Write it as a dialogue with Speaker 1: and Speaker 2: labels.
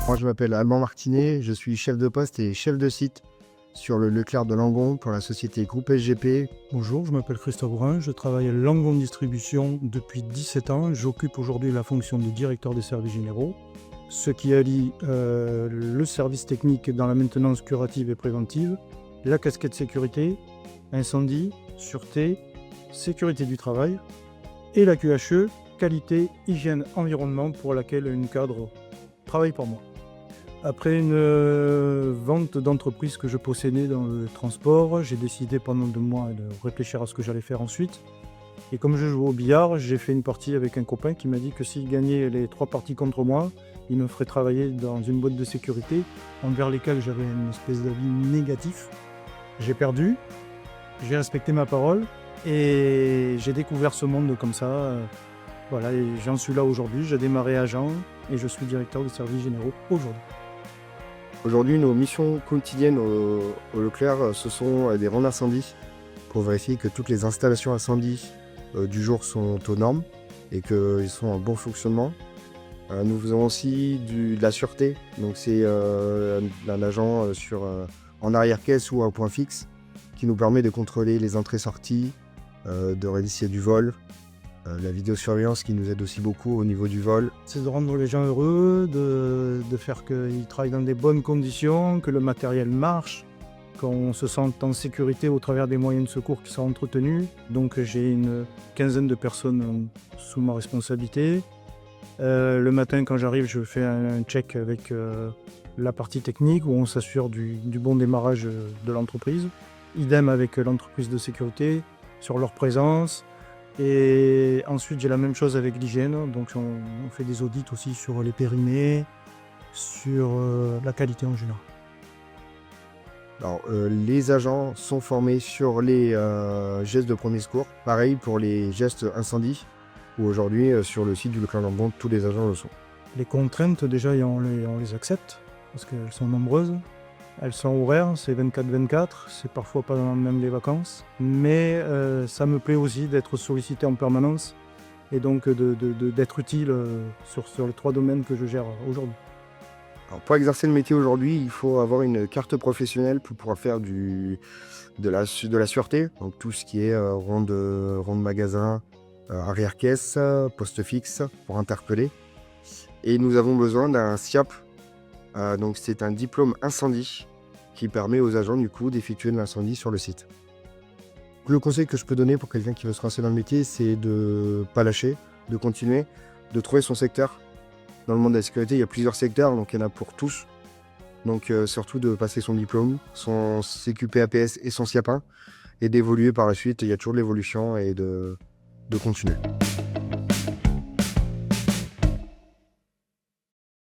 Speaker 1: Moi, je m'appelle Alban Martinet, je suis chef de poste et chef de site sur le Leclerc de Langon pour la société Groupe SGP.
Speaker 2: Bonjour, je m'appelle Christophe Brun, je travaille à Langon Distribution depuis 17 ans. J'occupe aujourd'hui la fonction de directeur des services généraux, ce qui allie le service technique dans la maintenance curative et préventive, la casquette sécurité, incendie, sûreté, sécurité du travail et la QHE, qualité, hygiène, environnement pour laquelle une cadre travaille pour moi. Après une vente d'entreprise que je possédais dans le transport, j'ai décidé pendant 2 mois de réfléchir à ce que j'allais faire ensuite. Et comme je joue au billard, j'ai fait une partie avec un copain qui m'a dit que s'il gagnait les 3 parties contre moi, il me ferait travailler dans une boîte de sécurité envers lesquelles j'avais une espèce d'avis négatif. J'ai perdu, j'ai respecté ma parole et j'ai découvert ce monde comme ça. Voilà, et j'en suis là aujourd'hui, j'ai démarré agent et je suis directeur des services généraux aujourd'hui.
Speaker 1: Aujourd'hui, nos missions quotidiennes au Leclerc, ce sont des rondes d'incendie pour vérifier que toutes les installations incendie du jour sont aux normes et qu'ils sont en bon fonctionnement. Nous faisons aussi de la sûreté, donc c'est un agent en arrière-caisse ou un point fixe qui nous permet de contrôler les entrées-sorties, de regarder s'il y a du vol. La vidéosurveillance qui nous aide aussi beaucoup au niveau du vol.
Speaker 2: C'est de rendre les gens heureux, de faire qu'ils travaillent dans des bonnes conditions, que le matériel marche, qu'on se sente en sécurité au travers des moyens de secours qui sont entretenus. Donc j'ai une quinzaine de personnes sous ma responsabilité. Le matin quand j'arrive, je fais un check avec la partie technique où on s'assure du bon démarrage de l'entreprise. Idem avec l'entreprise de sécurité sur leur présence. Et ensuite, j'ai la même chose avec l'hygiène. Donc, on fait des audits aussi sur les périmés, sur la qualité en général.
Speaker 1: Alors, les agents sont formés sur les gestes de premier secours. Pareil pour les gestes incendie, où aujourd'hui, sur le site du Leclerc Langon, tous les agents le sont.
Speaker 2: Les contraintes, déjà, on les accepte, parce qu'elles sont nombreuses. Elles sont horaires, c'est 24-24, c'est parfois pas même les vacances. Mais ça me plaît aussi d'être sollicité en permanence et donc d'être utile sur les 3 domaines que je gère aujourd'hui.
Speaker 1: Alors, pour exercer le métier aujourd'hui, il faut avoir une carte professionnelle pour pouvoir faire de la sûreté. Donc tout ce qui est ronde magasin, arrière-caisse, poste fixe pour interpeller. Et nous avons besoin d'un SIAP. Donc c'est un diplôme incendie qui permet aux agents du coup d'effectuer de l'incendie sur le site. Le conseil que je peux donner pour quelqu'un qui veut se lancer dans le métier, c'est de ne pas lâcher, de continuer, de trouver son secteur. Dans le monde de la sécurité, il y a plusieurs secteurs, donc il y en a pour tous. Donc surtout de passer son diplôme, son CQP-APS et son SIAP 1, et d'évoluer par la suite. Il y a toujours de l'évolution et de continuer.